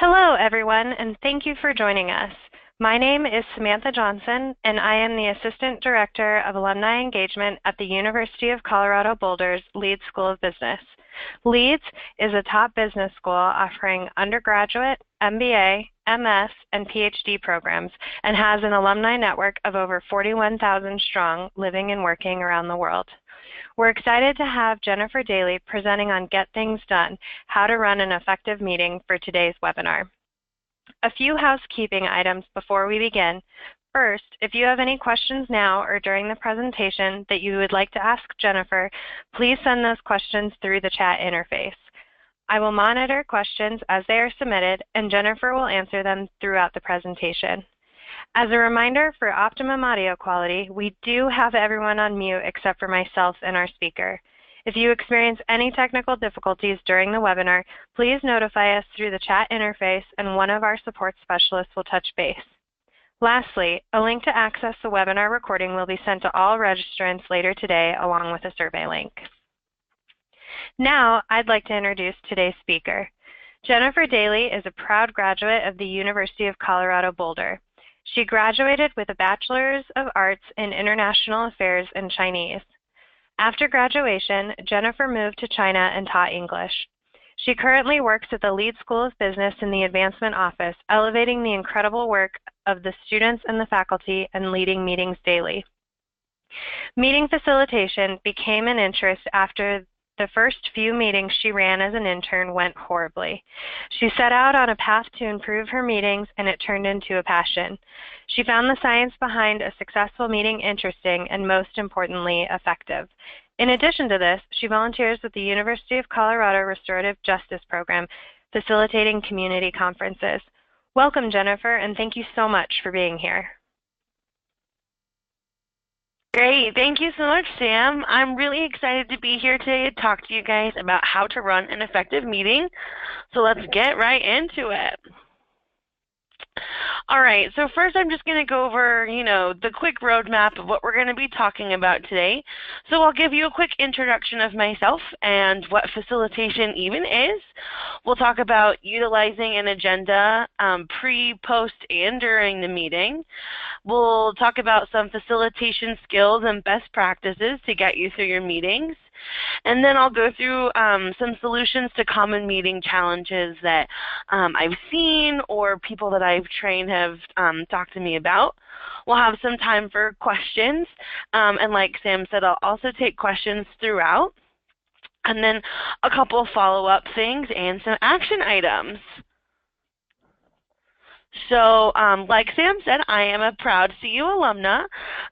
Hello, everyone, and thank you for joining us. My name is Samantha Johnson, and I am the Assistant Director of Alumni Engagement at the University of Colorado Boulder's Leeds School of Business. Leeds is a top business school offering undergraduate, MBA, MS, and PhD programs, and has an alumni network of over 41,000 strong living and working around the world. We're excited to have Jennifer Daly presenting on Get Things Done, how to run an effective meeting for today's webinar. A few housekeeping items before we begin. First, if you have any questions now or during the presentation that you would like to ask Jennifer, please send those questions through the chat interface. I will monitor questions as they are submitted, and Jennifer will answer them throughout the presentation. As a reminder, for optimum audio quality, we do have everyone on mute except for myself and our speaker. If you experience any technical difficulties during the webinar, please notify us through the chat interface and one of our support specialists will touch base. Lastly, a link to access the webinar recording will be sent to all registrants later today along with a survey link. Now, I'd like to introduce today's speaker. Jennifer Daly is a proud graduate of the University of Colorado Boulder. She graduated with a Bachelor's of Arts in International Affairs and Chinese. After graduation, Jennifer moved to China and taught English. She currently works at the Leeds School of Business in the Advancement Office, elevating the incredible work of the students and the faculty and leading meetings daily. Meeting facilitation became an interest after the first few meetings she ran as an intern went horribly. She set out on a path to improve her meetings, and it turned into a passion. She found the science behind a successful meeting interesting and, most importantly, effective. In addition to this, she volunteers with the University of Colorado Restorative Justice Program, facilitating community conferences. Welcome, Jennifer, and thank you so much for being here. Great. Thank you so much, Sam. I'm really excited to be here today to talk to you guys about how to run an effective meeting. So let's get right into it. All right, so first I'm just going to go over, the quick roadmap of what we're going to be talking about today. So I'll give you a quick introduction of myself and what facilitation even is. We'll talk about utilizing an agenda pre, post, and during the meeting. We'll talk about some facilitation skills and best practices to get you through your meetings. And then I'll go through some solutions to common meeting challenges that I've seen or people that I've trained have talked to me about. We'll have some time for questions. And like Sam said, I'll also take questions throughout. And then a couple follow-up things and some action items. So like Sam said, I am a proud CU alumna.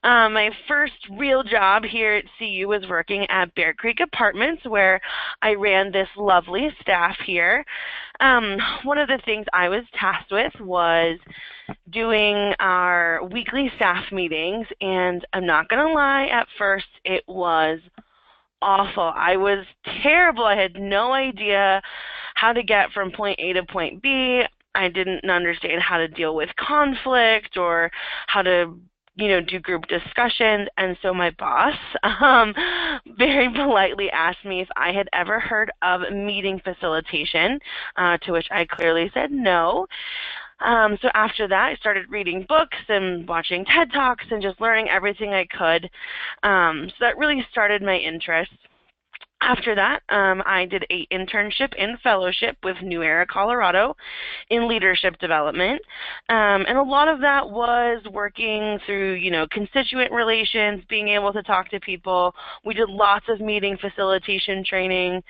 My first real job here at CU was working at Bear Creek Apartments, where I ran this lovely staff here. One of the things I was tasked with was doing our weekly staff meetings, and I'm not going to lie, at first it was awful. I was terrible. I had no idea how to get from point A to point B. I didn't understand how to deal with conflict or how to, do group discussions. And so my boss very politely asked me if I had ever heard of meeting facilitation, to which I clearly said no. So after that, I started reading books and watching TED Talks and just learning everything I could. So that really started my interest. After that, I did an internship and fellowship with New Era, Colorado in leadership development. And a lot of that was working through, constituent relations, being able to talk to people. We did lots of meeting facilitation training.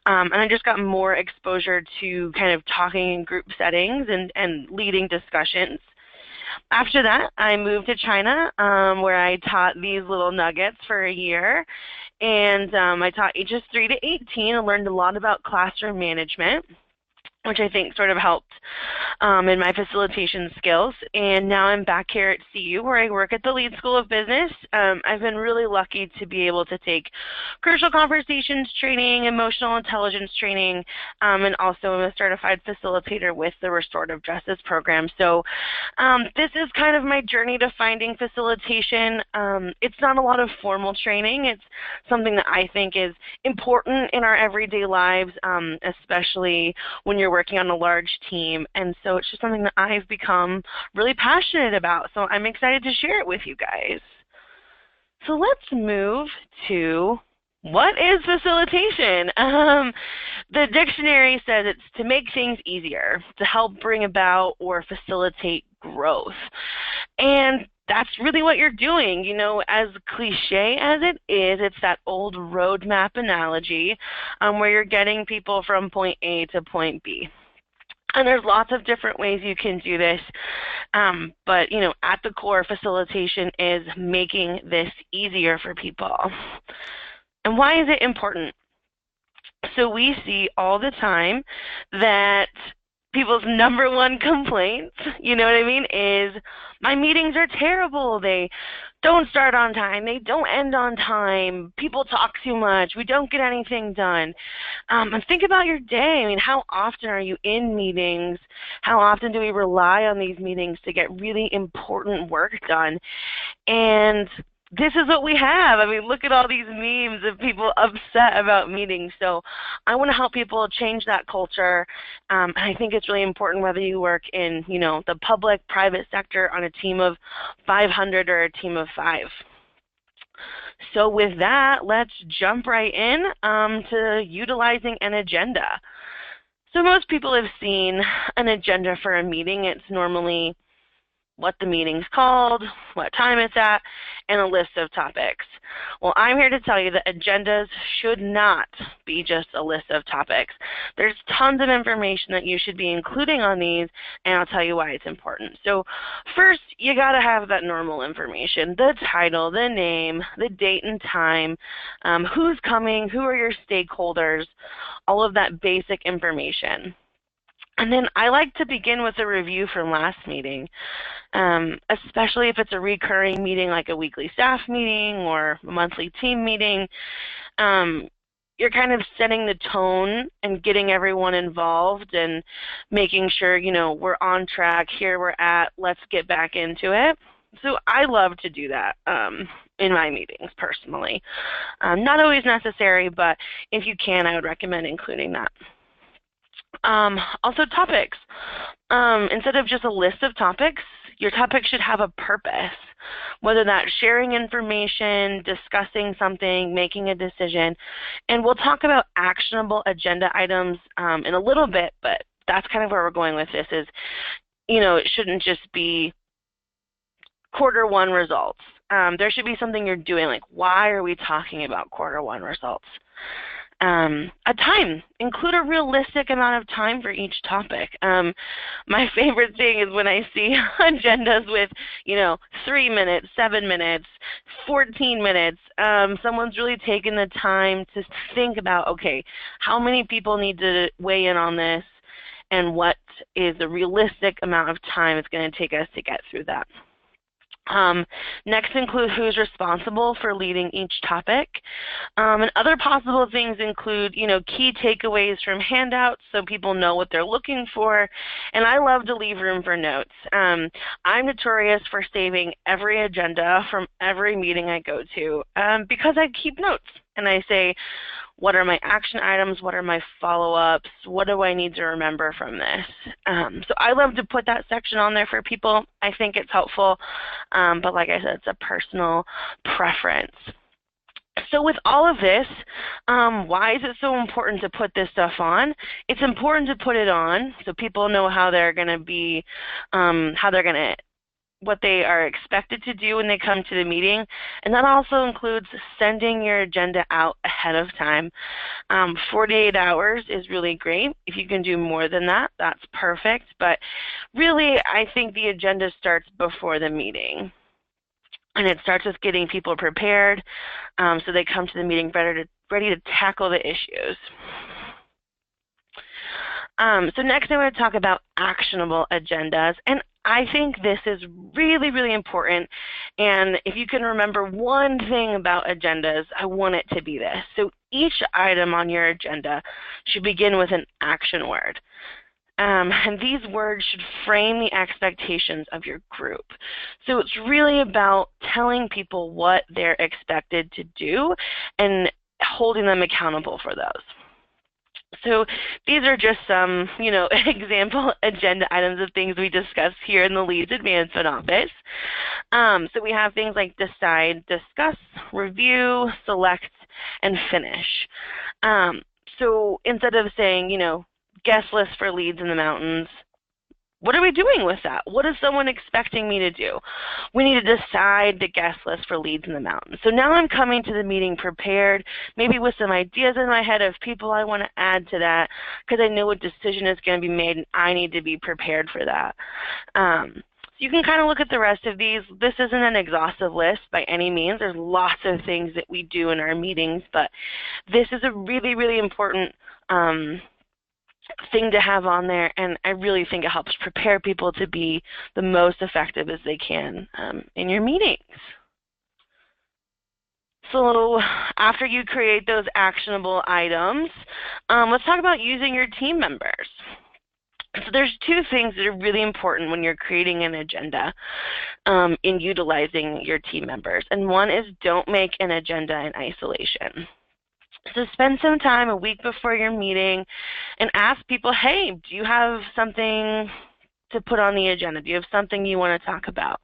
And I just got more exposure to kind of talking in group settings and leading discussions. After that, I moved to China, where I taught these little nuggets for a year. And I taught ages 3 to 18 and learned a lot about classroom management, which I think sort of helped in my facilitation skills. And now I'm back here at CU, where I work at the Leeds School of Business. I've been really lucky to be able to take crucial conversations training, emotional intelligence training, and also I'm a certified facilitator with the Restorative Justice Program. So this is kind of my journey to finding facilitation. It's not a lot of formal training. It's something that I think is important in our everyday lives, especially when you're you're working on a large team. And so it's just something that I've become really passionate about. So I'm excited to share it with you guys. So let's move to what is facilitation? The dictionary says it's to make things easier, to help bring about or facilitate growth. And that's really what you're doing. You know, as cliche as it is, it's that old roadmap analogy where you're getting people from point A to point B. And there's lots of different ways you can do this, but you know, at the core, facilitation is making this easier for people. And why is it important? So we see all the time that people's number one complaint, you know what I mean, is my meetings are terrible. They don't start on time. They don't end on time. People talk too much. We don't get anything done. And think about your day. I mean, how often are you in meetings? How often do we rely on these meetings to get really important work done? And this is what we have. I mean, look at all these memes of people upset about meetings. So I want to help people change that culture. And I think it's really important whether you work in, you know, the public, private sector on a team of 500 or a team of 5. So with that, let's jump right in to utilizing an agenda. So most people have seen an agenda for a meeting. It's normally what the meeting's called, what time it's at, and a list of topics. Well, I'm here to tell you that agendas should not be just a list of topics. There's tons of information that you should be including on these, and I'll tell you why it's important. So first, you got to have that normal information, the title, the name, the date and time, who's coming, who are your stakeholders, all of that basic information. And then I like to begin with a review from last meeting, especially if it's a recurring meeting like a weekly staff meeting or a monthly team meeting. You're kind of setting the tone and getting everyone involved and making sure, you know, we're on track, here we're at, let's get back into it. So I love to do that in my meetings personally. Not always necessary, but if you can, I would recommend including that. Also topics. Instead of just a list of topics, your topic should have a purpose, whether that's sharing information, discussing something, making a decision. And we'll talk about actionable agenda items in a little bit, but that's kind of where we're going with this is, you know, it shouldn't just be Q1 results. There should be something you're doing, like why are we talking about Q1 results? A time. Include a realistic amount of time for each topic. My favorite thing is when I see agendas with, you know, 3 minutes, 7 minutes, 14 minutes. Someone's really taken the time to think about, okay, how many people need to weigh in on this and what is the realistic amount of time it's going to take us to get through that. Next, include who's responsible for leading each topic. And other possible things include, you know, key takeaways from handouts so people know what they're looking for. And I love to leave room for notes. I'm notorious for saving every agenda from every meeting I go to because I keep notes. And I say, what are my action items? What are my follow-ups? What do I need to remember from this? So I love to put that section on there for people. I think it's helpful, but like I said, it's a personal preference. So with all of this, why is it so important to put this stuff on? It's important to put it on so people know how they're going to be, what they are expected to do when they come to the meeting. And that also includes sending your agenda out ahead of time. 48 hours is really great. If you can do more than that, that's perfect. But really, I think the agenda starts before the meeting. And it starts with getting people prepared so they come to the meeting ready to tackle the issues. So next I want to talk about actionable agendas. And I think this is really, really important. And if you can remember one thing about agendas, I want it to be this. So each item on your agenda should begin with an action word. And these words should frame the expectations of your group. So it's really about telling people what they're expected to do and holding them accountable for those. So these are just some, example agenda items of things we discuss here in the Leads Advancement Office. So we have things like decide, discuss, review, select, and finish. So instead of saying, guest list for leads in the mountains, what are we doing with that? What is someone expecting me to do? We need to decide the guest list for leads in the mountains. So now I'm coming to the meeting prepared, maybe with some ideas in my head of people I want to add to that, because I know a decision is going to be made and I need to be prepared for that. You can kind of look at the rest of these. This isn't an exhaustive list by any means. There's lots of things that we do in our meetings, but this is a really, really important thing to have on there, and I really think it helps prepare people to be the most effective as they can in your meetings. So after you create those actionable items, let's talk about using your team members. So there's two things that are really important when you're creating an agenda in utilizing your team members. And one is don't make an agenda in isolation. So spend some time a week before your meeting and ask people, hey, do you have something to put on the agenda? Do you have something you want to talk about?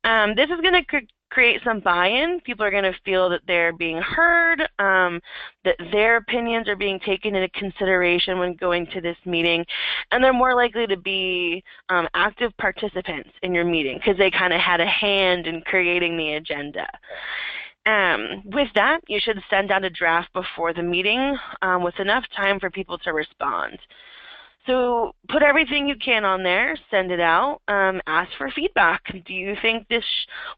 This is going to create some buy-in. People are going to feel that they're being heard, that their opinions are being taken into consideration when going to this meeting, and they're more likely to be active participants in your meeting because they kind of had a hand in creating the agenda. With that, you should send out a draft before the meeting with enough time for people to respond. So put everything you can on there, send it out, ask for feedback. Do you think this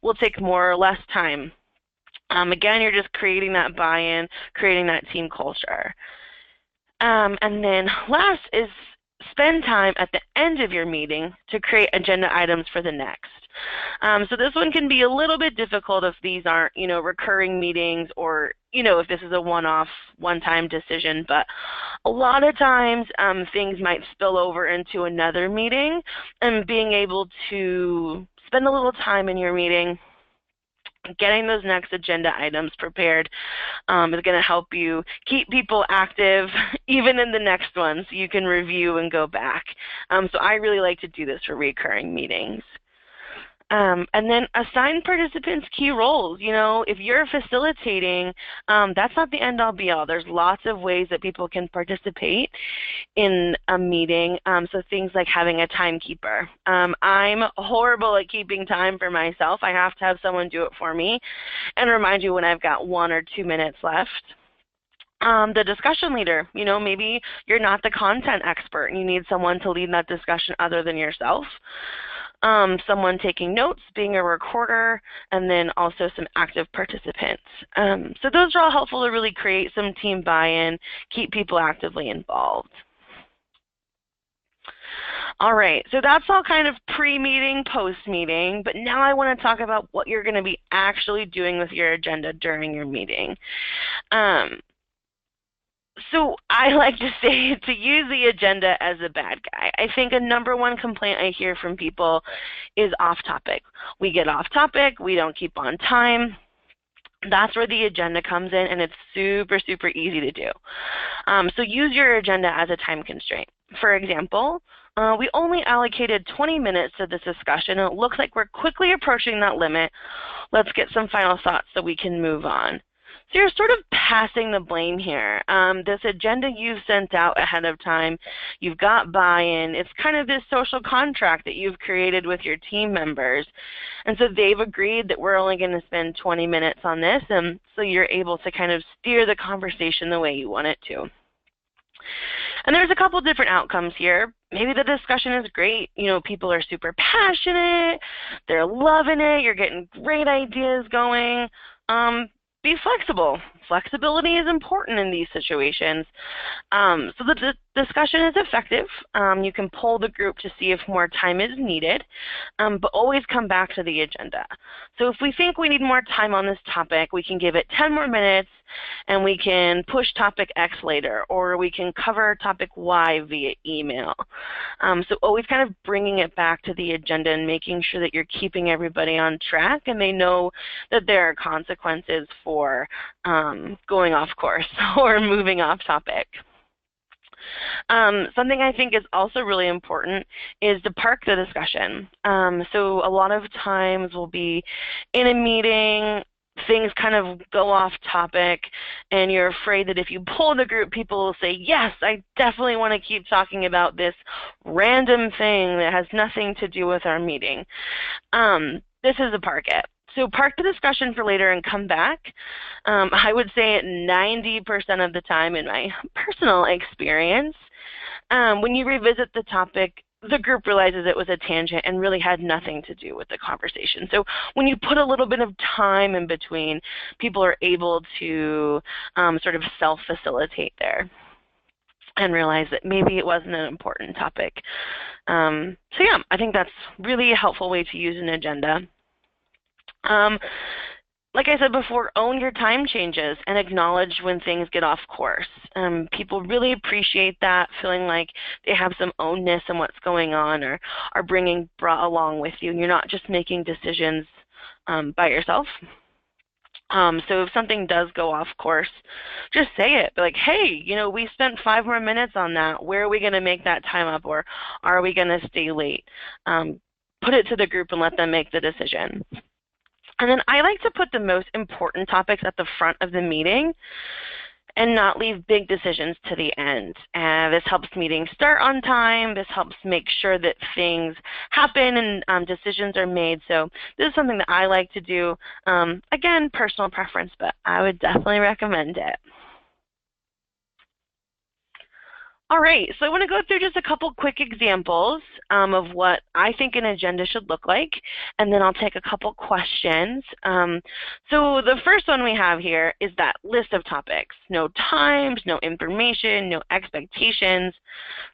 will take more or less time? Again, you're just creating that buy-in, creating that team culture. And then last is spend time at the end of your meeting to create agenda items for the next. So this one can be a little bit difficult if these aren't, recurring meetings or, if this is a one-off, one-time decision. But a lot of times things might spill over into another meeting, and being able to spend a little time in your meeting getting those next agenda items prepared is going to help you keep people active even in the next one so you can review and go back. So I really like to do this for recurring meetings. And then assign participants key roles. If you're facilitating, that's not the end-all be-all. There's lots of ways that people can participate in a meeting. So things like having a timekeeper. I'm horrible at keeping time for myself. I have to have someone do it for me and remind you when I've got 1 or 2 minutes left. The discussion leader, maybe you're not the content expert and you need someone to lead that discussion other than yourself. Someone taking notes, being a recorder, and then also some active participants. So those are all helpful to really create some team buy-in, keep people actively involved. All right, so that's all kind of pre-meeting, post-meeting, but now I want to talk about what you're going to be actually doing with your agenda during your meeting. So I like to say to use the agenda as a bad guy. I think a #1 complaint I hear from people is off topic. We get off topic, we don't keep on time. That's where the agenda comes in, and it's super, super easy to do. So use your agenda as a time constraint. For example, we only allocated 20 minutes to this discussion, and it looks like we're quickly approaching that limit. Let's get some final thoughts so we can move on. So you're sort of passing the blame here. This agenda you've sent out ahead of time, you've got buy-in. It's kind of this social contract that you've created with your team members. And so they've agreed that we're only going to spend 20 minutes on this, and so you're able to kind of steer the conversation the way you want it to. And there's a couple different outcomes here. Maybe the discussion is great. People are super passionate. They're loving it. You're getting great ideas going. Be flexible. Flexibility is important in these situations. So the discussion is effective. You can poll the group to see if more time is needed, but always come back to the agenda. So if we think we need more time on this topic, we can give it 10 more minutes, and we can push topic X later, or we can cover topic Y via email. So always kind of bringing it back to the agenda and making sure that you're keeping everybody on track and they know that there are consequences for going off course or moving off topic. Something I think is also really important is to park the discussion. So a lot of times we'll be in a meeting, things kind of go off topic, and you're afraid that if you pull the group, people will say, yes, I definitely want to keep talking about this random thing that has nothing to do with our meeting. This is a park it. So park the discussion for later and come back. I would say 90% of the time in my personal experience, when you revisit the topic, the group realizes it was a tangent and really had nothing to do with the conversation. So when you put a little bit of time in between, people are able to sort of self-facilitate there and realize that maybe it wasn't an important topic. So yeah, I think that's really a helpful way to use an agenda. Like I said before, own your time changes and acknowledge when things get off course. People really appreciate that, feeling like they have some ownness in what's going on or are brought along with you, and you're not just making decisions by yourself. So if something does go off course, just say it. Be like, hey, you know, we spent 5 more minutes on that. Where are we going to make that time up, or are we going to stay late? Put it to the group and let them make the decision. And then I like to put the most important topics at the front of the meeting and not leave big decisions to the end. This helps meetings start on time. This helps make sure that things happen and decisions are made. So this is something that I like to do. Again, personal preference, but I would definitely recommend it. All right, so I want to go through just a couple quick examples of what I think an agenda should look like, and then I'll take a couple questions. So the first one we have here is that list of topics. No times, no information, no expectations,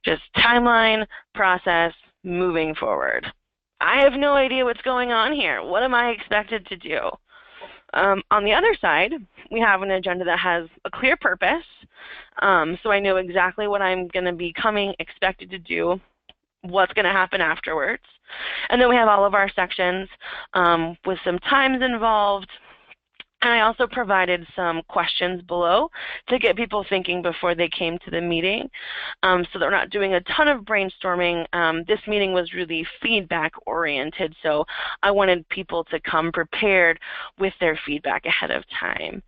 just timeline, process, moving forward. I have no idea what's going on here. What am I expected to do? On the other side, we have an agenda that has a clear purpose, so I know exactly what I'm going to be expected to do, what's going to happen afterwards. And then we have all of our sections with some times involved. And I also provided some questions below to get people thinking before they came to the meeting. So they're not doing a ton of brainstorming. This meeting was really feedback oriented, so I wanted people to come prepared with their feedback ahead of time.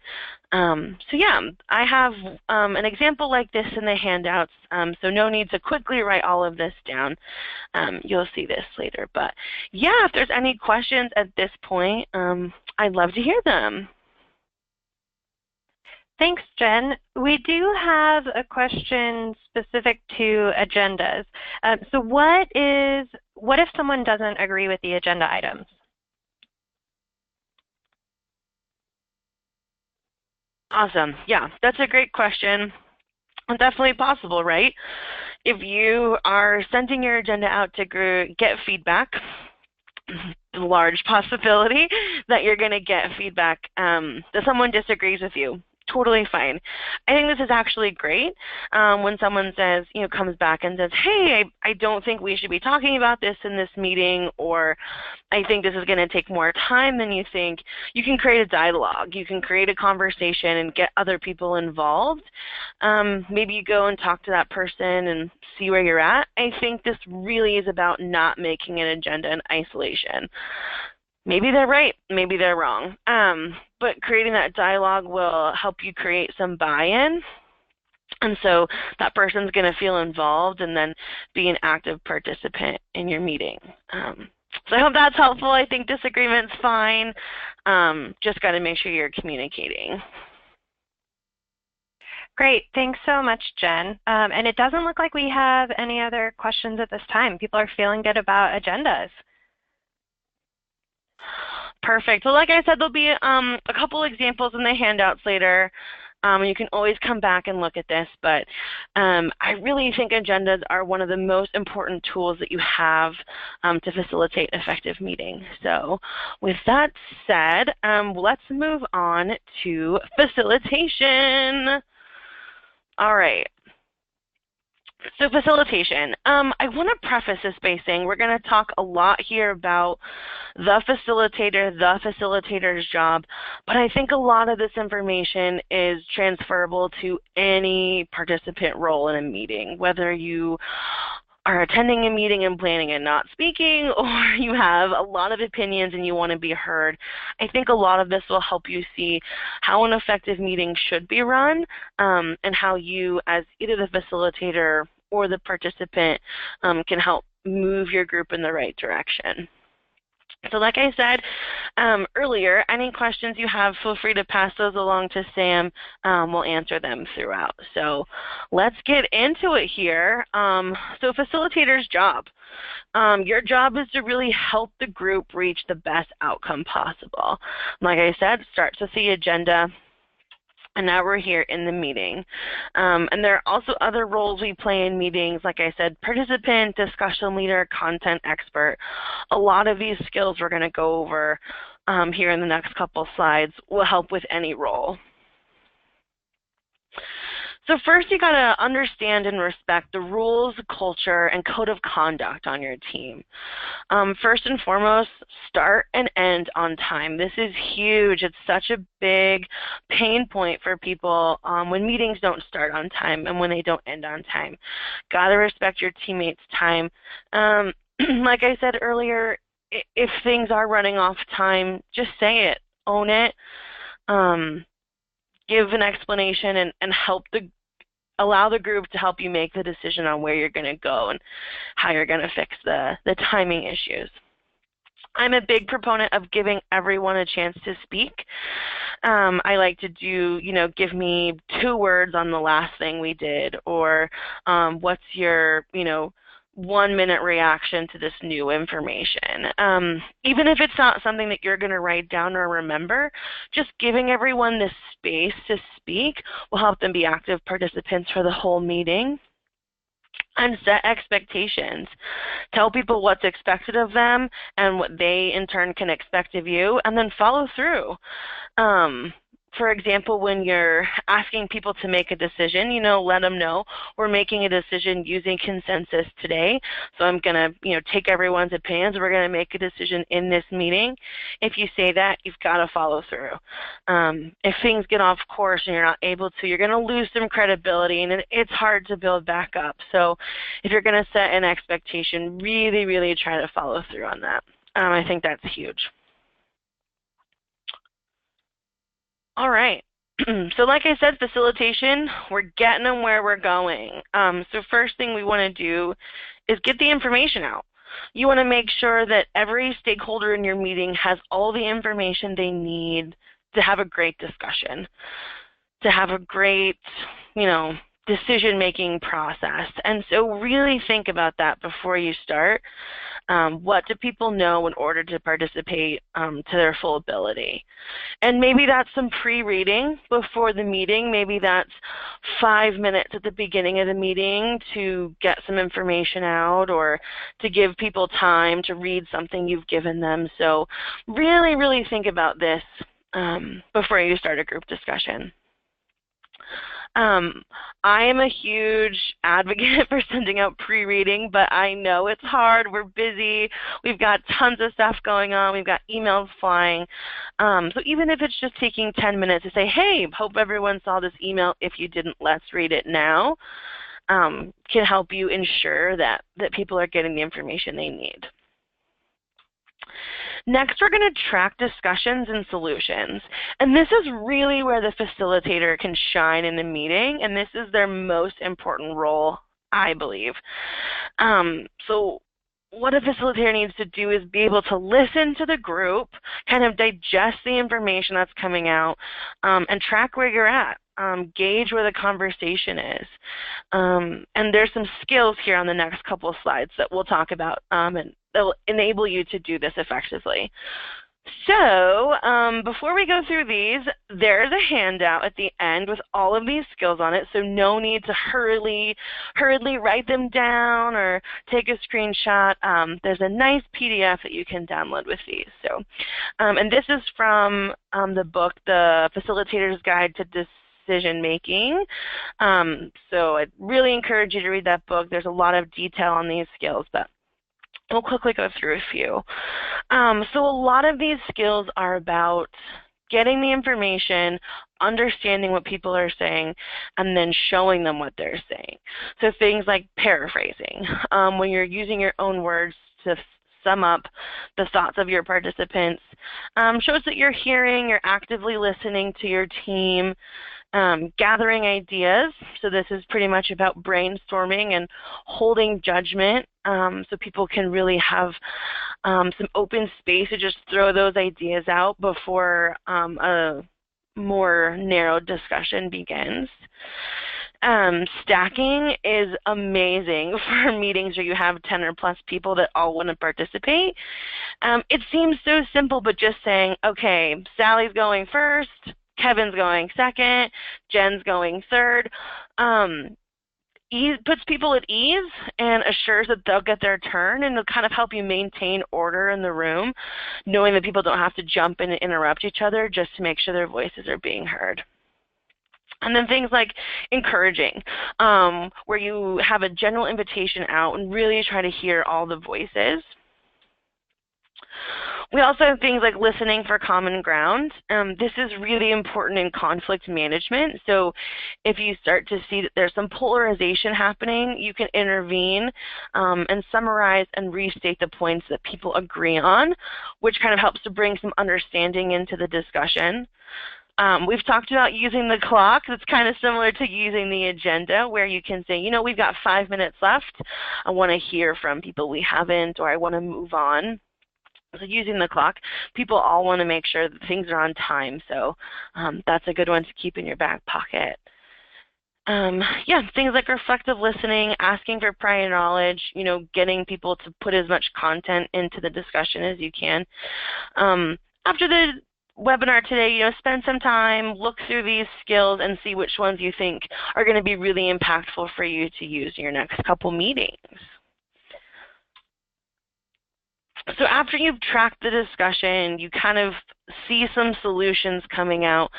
So yeah, I have an example like this in the handouts, so no need to quickly write all of this down. You'll see this later. But yeah, if there's any questions at this point, I'd love to hear them. Thanks, Jen. We do have a question specific to agendas. So what if someone doesn't agree with the agenda items? Awesome. Yeah, that's a great question. Definitely possible, right? If you are sending your agenda out to get feedback, large possibility that you're going to get feedback that someone disagrees with you. Totally fine. I think this is actually great when someone says, comes back and says, hey, I don't think we should be talking about this in this meeting, or I think this is going to take more time than you think. You can create a dialogue. You can create a conversation and get other people involved. Maybe you go and talk to that person and see where you're at. I think this really is about not making an agenda in isolation. Maybe they're right, maybe they're wrong. But creating that dialogue will help you create some buy-in. And so that person's going to feel involved and then be an active participant in your meeting. So I hope that's helpful. I think disagreement's fine. Just got to make sure you're communicating. Great. Thanks so much, Jen. And it doesn't look like we have any other questions at this time. People are feeling good about agendas. Perfect. So like I said, there'll be a couple examples in the handouts later. You can always come back and look at this, but I really think agendas are one of the most important tools that you have to facilitate effective meetings. So with that said, let's move on to facilitation. All right. So facilitation. I want to preface this by saying we're going to talk a lot here about the facilitator's job, but I think a lot of this information is transferable to any participant role in a meeting, whether you are attending a meeting and planning and not speaking, or you have a lot of opinions and you want to be heard. I think a lot of this will help you see how an effective meeting should be run, and how you, as either the facilitator or the participant, can help move your group in the right direction. So like I said earlier, any questions you have, feel free to pass those along to Sam. We'll answer them throughout. So let's get into it here. So facilitator's job. Your job is to really help the group reach the best outcome possible. Like I said, starts with the agenda. And now we're here in the meeting. And there are also other roles we play in meetings, like I said, participant, discussion leader, content expert. A lot of these skills we're going to go over here in the next couple slides will help with any role. So first, you got to understand and respect the rules, culture, and code of conduct on your team. First and foremost, start and end on time. This is huge. It's such a big pain point for people when meetings don't start on time and when they don't end on time. Got to respect your teammates' time. Like I said earlier, if things are running off time, just say it, own it. Give an explanation and allow the group to help you make the decision on where you're going to go and how you're going to fix the timing issues. I'm a big proponent of giving everyone a chance to speak. I like to do, give me 2 words on the last thing we did, or what's your, 1-minute reaction to this new information. Even if it's not something that you're going to write down or remember, just giving everyone this space to speak will help them be active participants for the whole meeting. And set expectations. Tell people what's expected of them and what they in turn can expect of you, and then follow through. For example, when you're asking people to make a decision, let them know we're making a decision using consensus today. So I'm going to, take everyone's opinions. We're going to make a decision in this meeting. If you say that, you've got to follow through. If things get off course and you're not able to, you're going to lose some credibility, and it's hard to build back up. So if you're going to set an expectation, really, really try to follow through on that. I think that's huge. All right. So like I said, facilitation, we're getting them where we're going. So first thing we want to do is get the information out. You want to make sure that every stakeholder in your meeting has all the information they need to have a great discussion, to have a great, decision-making process. And so really think about that before you start. What do people know in order to participate to their full ability? And maybe that's some pre-reading before the meeting. Maybe that's 5 minutes at the beginning of the meeting to get some information out, or to give people time to read something you've given them. So really, really think about this before you start a group discussion. I am a huge advocate for sending out pre-reading, but I know it's hard. We're busy. We've got tons of stuff going on. We've got emails flying. So even if it's just taking 10 minutes to say, hey, hope everyone saw this email. If you didn't, let's read it now, can help you ensure that people are getting the information they need. Next, we're going to track discussions and solutions. And this is really where the facilitator can shine in the meeting, and this is their most important role, I believe. So what a facilitator needs to do is be able to listen to the group, kind of digest the information that's coming out, and track where you're at. Gauge where the conversation is. And there's some skills here on the next couple of slides that we'll talk about, and they'll enable you to do this effectively. So before we go through these, there's a handout at the end with all of these skills on it, so no need to hurriedly write them down or take a screenshot. There's a nice PDF that you can download with these. So, and this is from the book, The Facilitator's Guide to decision making. So I'd really encourage you to read that book. There's a lot of detail on these skills, but we'll quickly go through a few. So a lot of these skills are about getting the information, understanding what people are saying, and then showing them what they're saying. So things like paraphrasing, when you're using your own words to sum up the thoughts of your participants, shows that you're hearing, you're actively listening to your team, gathering ideas. So this is pretty much about brainstorming and holding judgment, so people can really have some open space to just throw those ideas out before a more narrow discussion begins. Stacking is amazing for meetings where you have 10 or plus people that all want to participate. It seems so simple, but just saying, okay, Sally's going first, Kevin's going second, Jen's going third, puts people at ease and assures that they'll get their turn, and it'll kind of help you maintain order in the room, knowing that people don't have to jump in and interrupt each other just to make sure their voices are being heard. And then things like encouraging, where you have a general invitation out and really try to hear all the voices. We also have things like listening for common ground. This is really important in conflict management. So if you start to see that there's some polarization happening, you can intervene and summarize and restate the points that people agree on, which kind of helps to bring some understanding into the discussion. We've talked about using the clock. That's kind of similar to using the agenda, where you can say, you know, we've got 5 minutes left. I want to hear from people we haven't, or I want to move on. So using the clock, people all want to make sure that things are on time, so that's a good one to keep in your back pocket. Yeah, things like reflective listening, asking for prior knowledge, you know, getting people to put as much content into the discussion as you can. After the webinar today, you know, spend some time, look through these skills and see which ones you think are going to be really impactful for you to use in your next couple meetings. So after you've tracked the discussion, you kind of see some solutions coming out,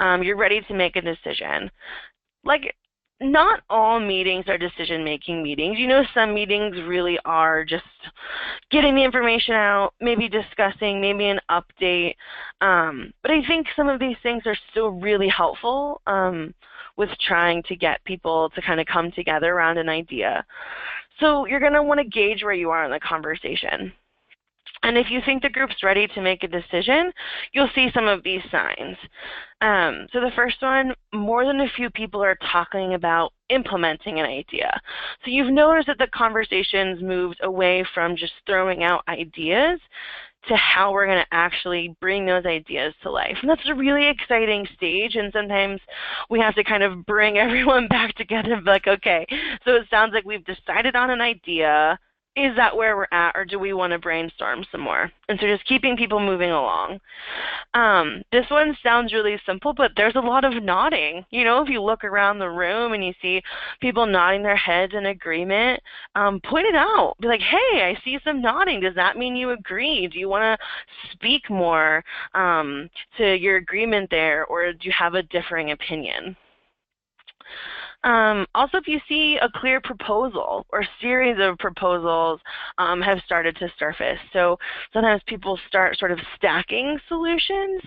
you're ready to make a decision. Like, not all meetings are decision-making meetings. You know, some meetings really are just getting the information out, maybe discussing, maybe an update. But I think some of these things are still really helpful with trying to get people to kind of come together around an idea. So you're going to want to gauge where you are in the conversation. And if you think the group's ready to make a decision, you'll see some of these signs. So the first one, more than a few people are talking about implementing an idea. So you've noticed that the conversation's moved away from just throwing out ideas to how we're going to actually bring those ideas to life. And that's a really exciting stage, and sometimes we have to kind of bring everyone back together and be like, okay, so it sounds like we've decided on an idea. Is that where we're at, or do we want to brainstorm some more? And so just keeping people moving along. This one sounds really simple, but there's a lot of nodding. You know, if you look around the room and you see people nodding their heads in agreement, point it out. Be like, hey, I see some nodding. Does that mean you agree? Do you want to speak more to your agreement there, or do you have a differing opinion? Also, if you see a clear proposal or series of proposals have started to surface. So sometimes people start sort of stacking solutions,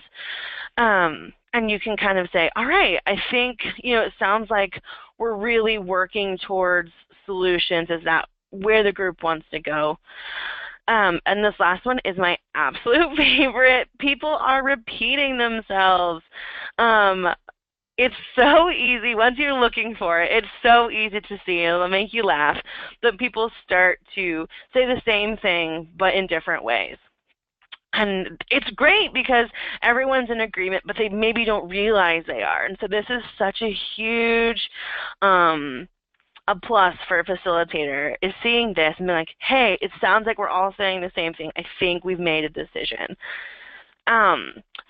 and you can kind of say, all right, I think, you know, it sounds like we're really working towards solutions. Is that where the group wants to go? And this last one is my absolute favorite. People are repeating themselves. It's so easy. Once you're looking for it, it's so easy to see. It'll make you laugh that people start to say the same thing, but in different ways. And it's great because everyone's in agreement, but they maybe don't realize they are. And so this is such a huge a plus for a facilitator, is seeing this and being like, hey, it sounds like we're all saying the same thing. I think we've made a decision.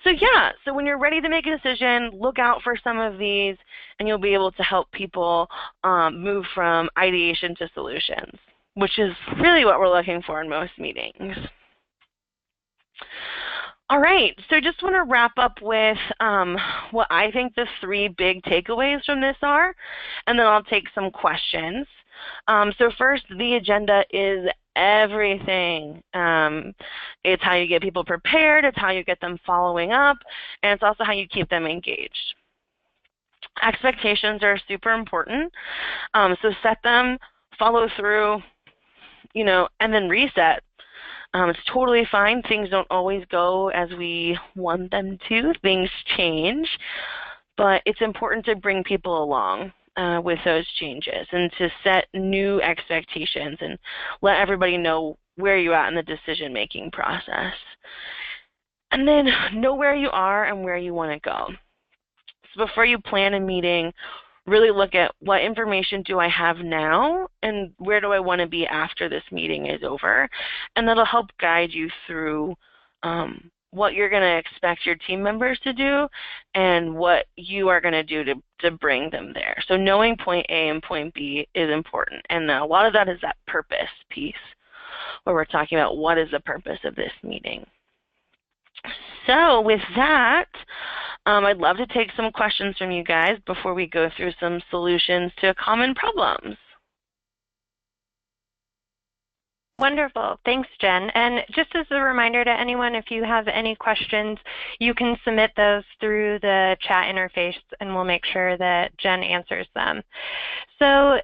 So yeah, so when you're ready to make a decision, look out for some of these, and you'll be able to help people move from ideation to solutions, which is really what we're looking for in most meetings. All right, so just want to wrap up with what I think the 3 big takeaways from this are, and then I'll take some questions. So first, the agenda is everything. It's how you get people prepared, it's how you get them following up, and it's also how you keep them engaged. Expectations are super important, so set them, follow through, and then reset. It's totally fine. Things don't always go as we want them to. Things change, but it's important to bring people along with those changes and to set new expectations and let everybody know where you're at in the decision-making process. And then know where you are and where you want to go. So before you plan a meeting, really look at what information do I have now and where do I want to be after this meeting is over. And that'll help guide you through what you're going to expect your team members to do and what you are going to do to bring them there. So knowing point A and point B is important. And a lot of that is that purpose piece where we're talking about what is the purpose of this meeting. So with that, I'd love to take some questions from you guys before we go through some solutions to common problems. Wonderful. Thanks, Jen. And just as a reminder to anyone, if you have any questions, you can submit those through the chat interface and we'll make sure that Jen answers them. So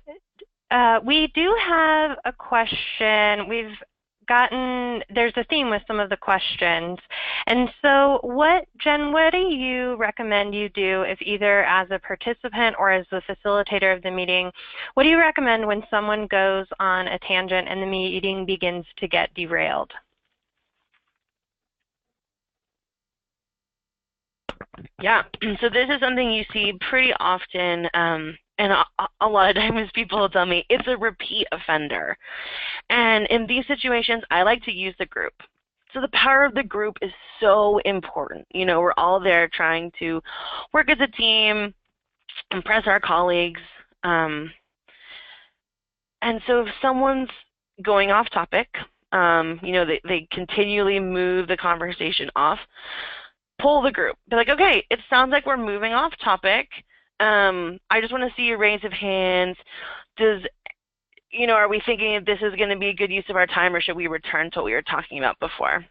we do have a question. There's a theme with some of the questions. And so Jen, what do you recommend you do if either as a participant or as the facilitator of the meeting, what do you recommend when someone goes on a tangent and the meeting begins to get derailed? Yeah, so this is something you see pretty often, and a lot of times people will tell me it's a repeat offender. And in these situations, I like to use the group. So the power of the group is so important. We're all there trying to work as a team, impress our colleagues. And so if someone's going off topic, they continually move the conversation off, pull the group. Be like, okay, it sounds like we're moving off topic. I just want to see a raise of hands. Are we thinking if this is going to be a good use of our time, or should we return to what we were talking about before?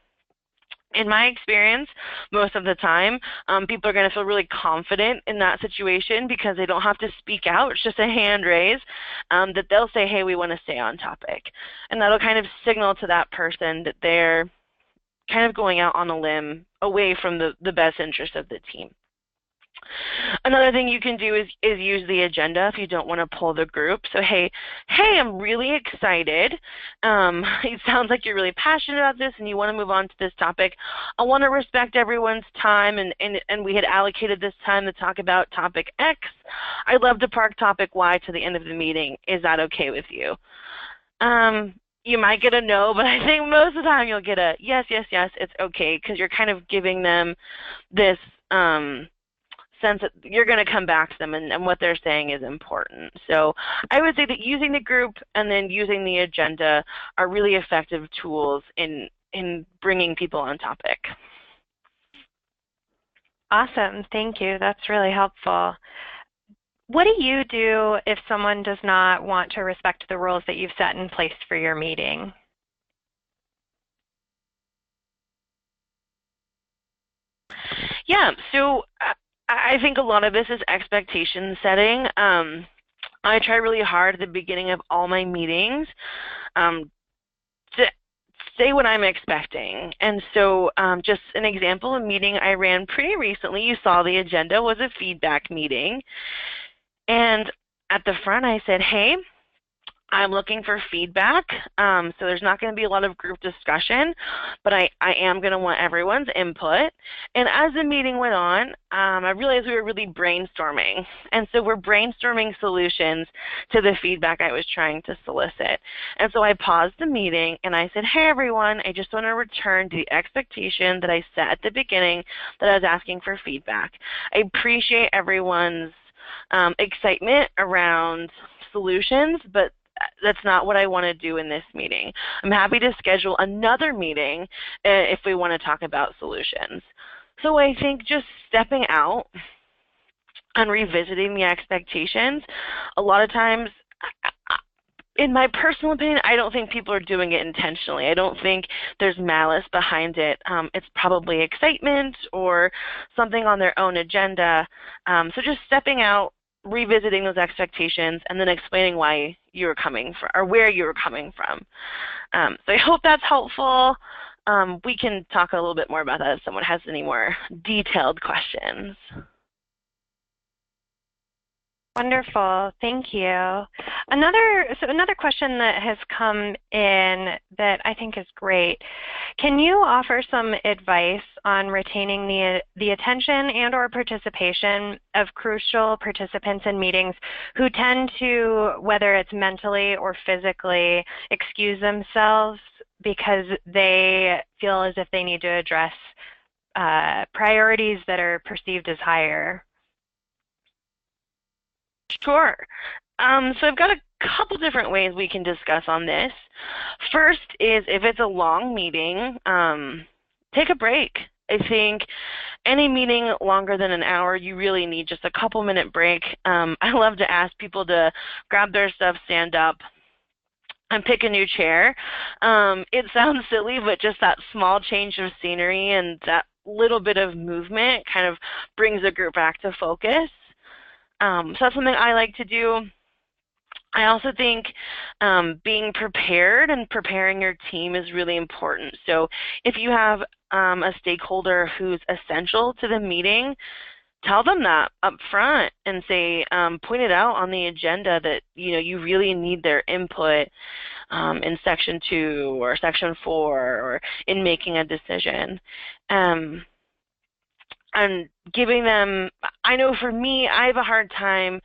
In my experience, most of the time, people are going to feel really confident in that situation because they don't have to speak out. It's just a hand raise that they'll say, hey, we want to stay on topic. And that'll kind of signal to that person that they're kind of going out on a limb away from the best interest of the team. Another thing you can do is use the agenda if you don't want to pull the group. So, hey, I'm really excited. It sounds like you're really passionate about this and you want to move on to this topic. I want to respect everyone's time, and we had allocated this time to talk about topic X. I'd love to park topic Y to the end of the meeting. Is that okay with you? You might get a no, but I think most of the time you'll get a yes, it's okay, because you're kind of giving them this sense that you're going to come back to them and what they're saying is important. So I would say that using the group and then using the agenda are really effective tools in bringing people on topic. Awesome. Thank you. That's really helpful. What do you do if someone does not want to respect the rules that you've set in place for your meeting? Yeah, so I think a lot of this is expectation setting. I try really hard at the beginning of all my meetings to say what I'm expecting. And so just an example, a meeting I ran pretty recently, you saw the agenda, was a feedback meeting. And at the front I said, hey, I'm looking for feedback, so there's not going to be a lot of group discussion, but I am going to want everyone's input. And as the meeting went on, I realized we were really brainstorming. And so we're brainstorming solutions to the feedback I was trying to solicit. And so I paused the meeting and I said, hey everyone, I just want to return to the expectation that I set at the beginning that I was asking for feedback. I appreciate everyone's excitement around solutions, but that's not what I want to do in this meeting. I'm happy to schedule another meeting if we want to talk about solutions. So I think just stepping out and revisiting the expectations, a lot of times, in my personal opinion, I don't think people are doing it intentionally. I don't think there's malice behind it. It's probably excitement or something on their own agenda. So just stepping out, revisiting those expectations, and then explaining why you were coming from or where you were coming from. So I hope that's helpful. We can talk a little bit more about that if someone has any more detailed questions. Wonderful, thank you. Another question that has come in that I think is great. Can you offer some advice on retaining the attention and or participation of crucial participants in meetings who tend to, whether it's mentally or physically, excuse themselves because they feel as if they need to address priorities that are perceived as higher? Sure. So I've got a couple different ways we can discuss on this. First is if it's a long meeting, take a break. I think any meeting longer than an hour, you really need just a couple-minute break. I love to ask people to grab their stuff, stand up, and pick a new chair. It sounds silly, but just that small change of scenery and that little bit of movement kind of brings the group back to focus. So that's something I like to do. I also think being prepared and preparing your team is really important. So if you have a stakeholder who's essential to the meeting, tell them that up front and say, point it out on the agenda that you really need their input in section 2 or section 4 or in making a decision. And giving them, I know for me, I have a hard time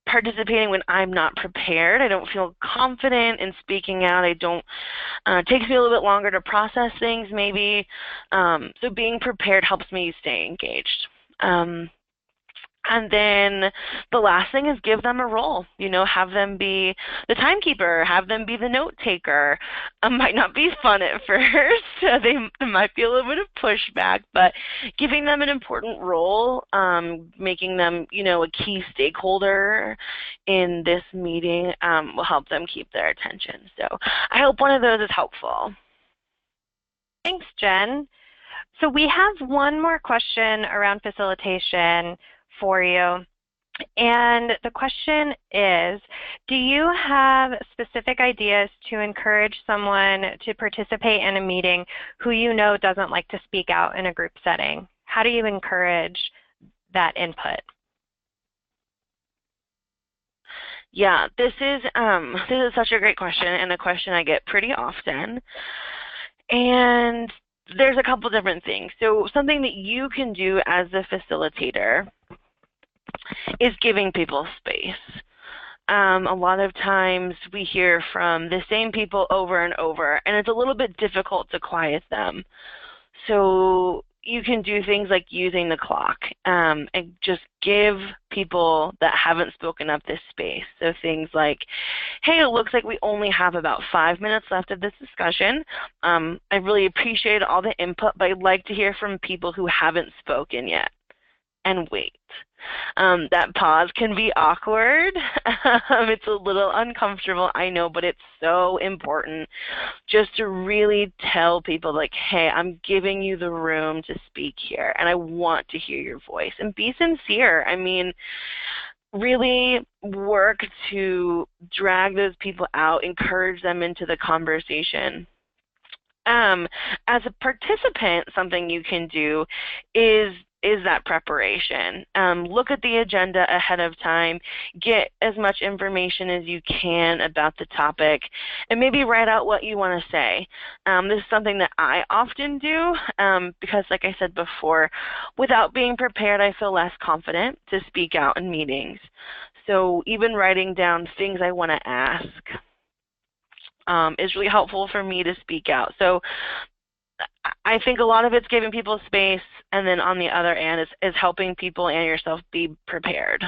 participating when I'm not prepared. I don't feel confident in speaking out. It takes me a little bit longer to process things maybe. So being prepared helps me stay engaged. And then the last thing is give them a role. Have them be the timekeeper, have them be the note taker. Might not be fun at first. There might be a little bit of pushback, but giving them an important role, making them, a key stakeholder in this meeting will help them keep their attention. So I hope one of those is helpful. Thanks, Jen. So we have one more question around facilitation for you. And the question is, do you have specific ideas to encourage someone to participate in a meeting who doesn't like to speak out in a group setting? How do you encourage that input? Yeah, this is such a great question and a question I get pretty often. And there's a couple different things. So something that you can do as a facilitator is giving people space. A lot of times we hear from the same people over and over, and it's a little bit difficult to quiet them. So you can do things like using the clock and just give people that haven't spoken up this space. So things like, hey, it looks like we only have about 5 minutes left of this discussion. I really appreciate all the input, but I'd like to hear from people who haven't spoken yet. And wait. That pause can be awkward. It's a little uncomfortable, I know, but it's so important just to really tell people, like, hey, I'm giving you the room to speak here, and I want to hear your voice. And be sincere. I mean, really work to drag those people out, encourage them into the conversation. As a participant, something you can do is that preparation. Look at the agenda ahead of time, get as much information as you can about the topic, and maybe write out what you want to say. This is something that I often do because, like I said before, without being prepared, I feel less confident to speak out in meetings. So even writing down things I want to ask is really helpful for me to speak out. So I think a lot of it's giving people space, and then on the other end is helping people and yourself be prepared.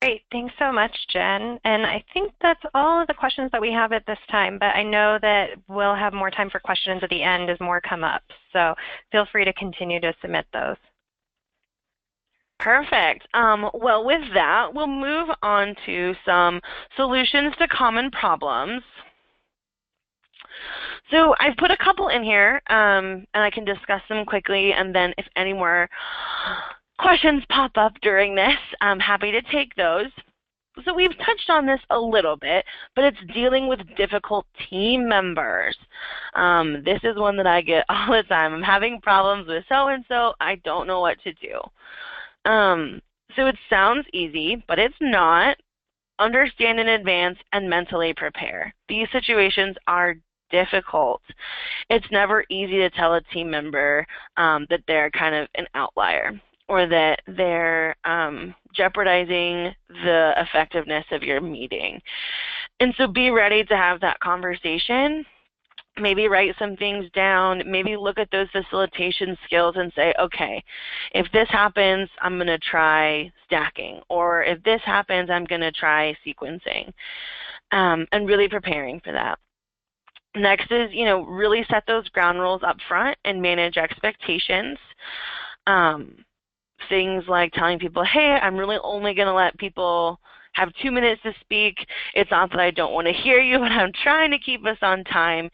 Great. Thanks so much, Jen. And I think that's all of the questions that we have at this time, but I know that we'll have more time for questions at the end as more come up. So feel free to continue to submit those. Perfect. Well, with that, we'll move on to some solutions to common problems. So I've put a couple in here, and I can discuss them quickly, and then if any more questions pop up during this, I'm happy to take those. So we've touched on this a little bit, but it's dealing with difficult team members. This is one that I get all the time. I'm having problems with so-and-so. I don't know what to do. So it sounds easy, but it's not. Understand in advance and mentally prepare. These situations are difficult. It's never easy to tell a team member that they're kind of an outlier or that they're jeopardizing the effectiveness of your meeting. And so be ready to have that conversation. Maybe write some things down, maybe look at those facilitation skills and say, okay, if this happens, I'm going to try stacking, or if this happens, I'm going to try sequencing, and really preparing for that. Next is, really set those ground rules up front and manage expectations. Things like telling people, hey, I'm really only going to let people have 2 minutes to speak. It's not that I don't want to hear you, but I'm trying to keep us on time.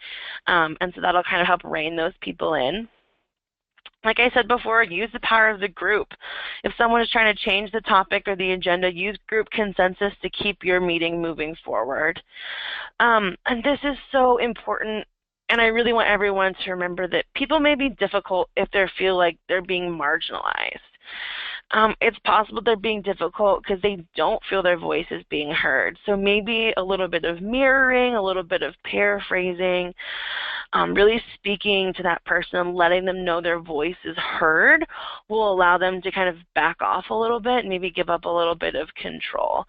And so that'll kind of help rein those people in. Like I said before, use the power of the group. If someone is trying to change the topic or the agenda, use group consensus to keep your meeting moving forward. And this is so important, and I really want everyone to remember that people may be difficult if they feel like they're being marginalized. It's possible they're being difficult because they don't feel their voice is being heard. So maybe a little bit of mirroring, a little bit of paraphrasing, really speaking to that person and letting them know their voice is heard will allow them to kind of back off a little bit and maybe give up a little bit of control.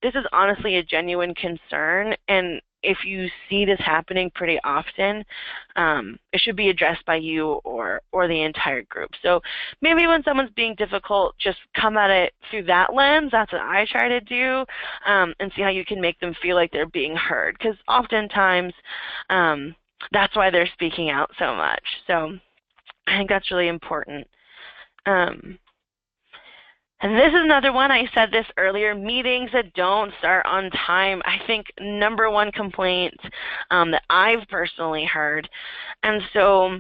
This is honestly a genuine concern, and if you see this happening pretty often, it should be addressed by you or the entire group. So maybe when someone's being difficult, just come at it through that lens. That's what I try to do, and see how you can make them feel like they're being heard, because oftentimes that's why they're speaking out so much. So I think that's really important. And this is another one, I said this earlier, meetings that don't start on time. I think number one complaint that I've personally heard. And so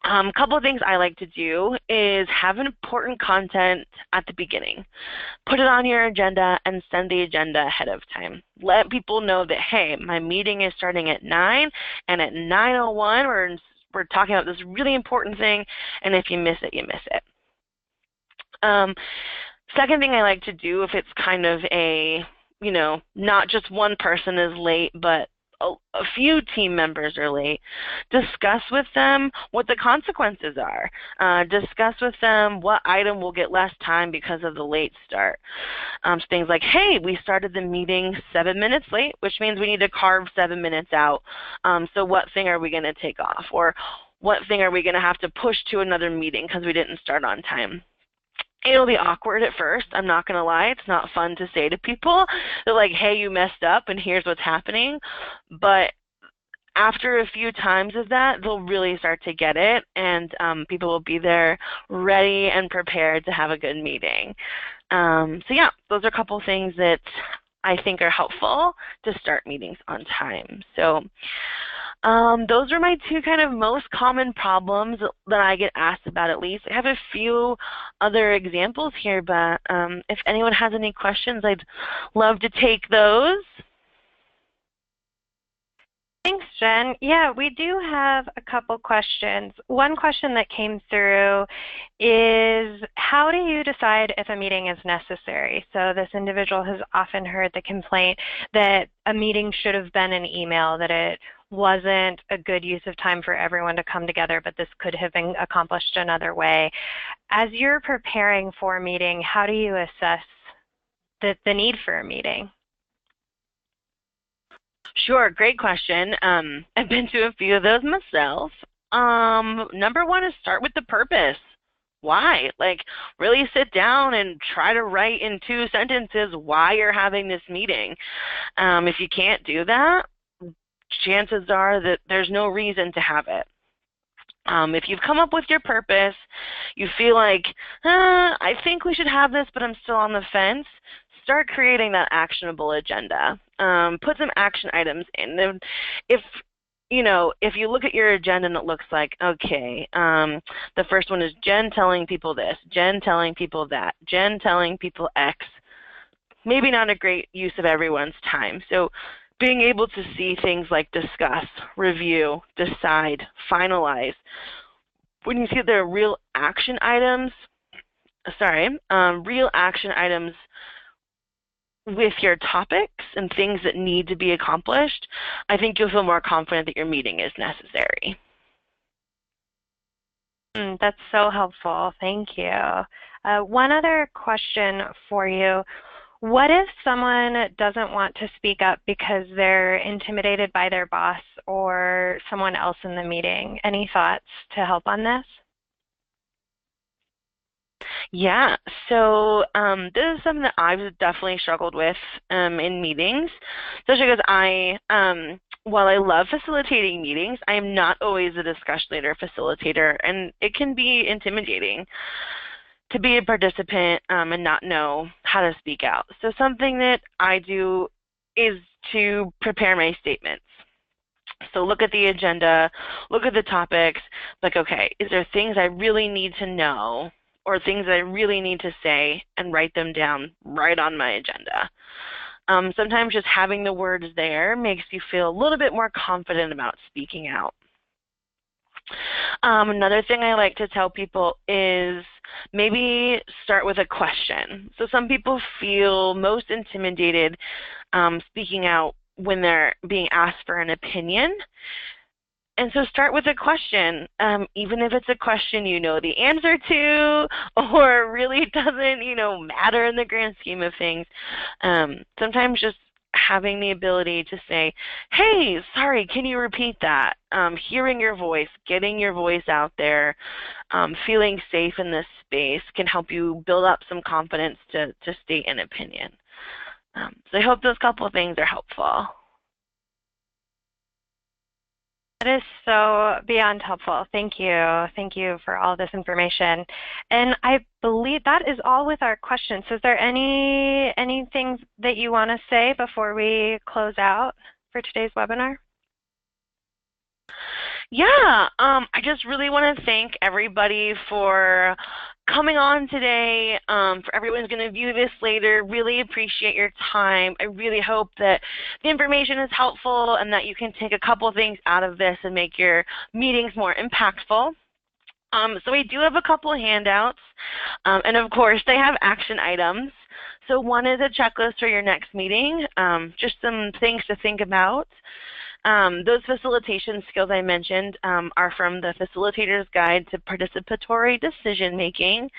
a couple of things I like to do is have important content at the beginning. Put it on your agenda and send the agenda ahead of time. Let people know that, hey, my meeting is starting at 9, and at 9:01 we're talking about this really important thing, and if you miss it, you miss it. Second thing I like to do, if it's kind of a, not just one person is late, but a few team members are late, discuss with them what the consequences are. Discuss with them what item will get less time because of the late start. So things like, hey, we started the meeting 7 minutes late, which means we need to carve 7 minutes out. So what thing are we going to take off? Or what thing are we going to have to push to another meeting because we didn't start on time? It'll be awkward at first, I'm not going to lie. It's not fun to say to people. They're like, hey, you messed up and here's what's happening. But after a few times of that, they'll really start to get it, and people will be there ready and prepared to have a good meeting. So yeah, those are a couple things that I think are helpful to start meetings on time. So those are my two kind of most common problems that I get asked about, at least. I have a few other examples here, but if anyone has any questions, I'd love to take those. Thanks, Jen. Yeah, we do have a couple questions. One question that came through is, how do you decide if a meeting is necessary? So this individual has often heard the complaint that a meeting should have been an email, that it wasn't a good use of time for everyone to come together, but this could have been accomplished another way. As you're preparing for a meeting, how do you assess the need for a meeting? Sure, great question. I've been to a few of those myself. Number one is start with the purpose. why. Like, really sit down and try to write in 2 sentences why you're having this meeting. If you can't do that, chances are that there's no reason to have it. If you've come up with your purpose, you feel like, I think we should have this, but I'm still on the fence, start creating that actionable agenda. Put some action items in. If you look at your agenda and it looks like, okay, the first one is Jen telling people this, Jen telling people that, Jen telling people X, maybe not a great use of everyone's time. So being able to see things like discuss, review, decide, finalize, when you see there are real action items with your topics and things that need to be accomplished, I think you'll feel more confident that your meeting is necessary. That's so helpful. Thank you. One other question for you. What if someone doesn't want to speak up because they're intimidated by their boss or someone else in the meeting? Any thoughts to help on this? Yeah, so this is something that I've definitely struggled with in meetings, especially because while I love facilitating meetings, I am not always a discussion leader or facilitator, and it can be intimidating to be a participant and not know how to speak out. So something that I do is to prepare my statements. So look at the agenda, look at the topics, like, okay, is there things I really need to know or things I really need to say, and write them down right on my agenda. Sometimes just having the words there makes you feel a little bit more confident about speaking out. Another thing I like to tell people is maybe start with a question. So some people feel most intimidated speaking out when they're being asked for an opinion. And so start with a question, even if it's a question you know the answer to or really doesn't, matter in the grand scheme of things. Sometimes just having the ability to say, hey, sorry, can you repeat that? Hearing your voice, getting your voice out there, feeling safe in this space can help you build up some confidence to state an opinion. So I hope those couple of things are helpful. That is so beyond helpful. Thank you. Thank you for all this information. And I believe that is all with our questions. So is there anything that you want to say before we close out for today's webinar? Yeah, I just really want to thank everybody for coming on today. For everyone who's going to view this later, really appreciate your time. I really hope that the information is helpful and that you can take a couple of things out of this and make your meetings more impactful. So we do have a couple of handouts, and of course they have action items. So one is a checklist for your next meeting, just some things to think about. Those facilitation skills I mentioned are from the Facilitator's Guide to Participatory Decision Making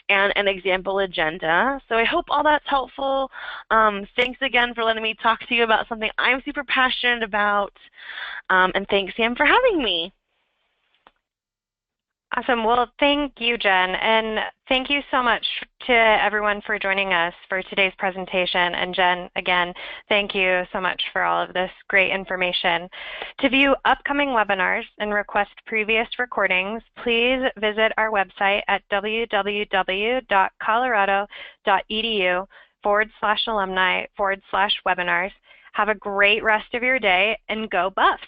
and an example agenda. So I hope all that's helpful. Thanks again for letting me talk to you about something I'm super passionate about. And thanks, Sam, for having me. Awesome. Well, thank you, Jen, and thank you so much to everyone for joining us for today's presentation. And Jen, again, thank you so much for all of this great information. To view upcoming webinars and request previous recordings, please visit our website at www.colorado.edu/alumni/webinars. Have a great rest of your day and go Buffs!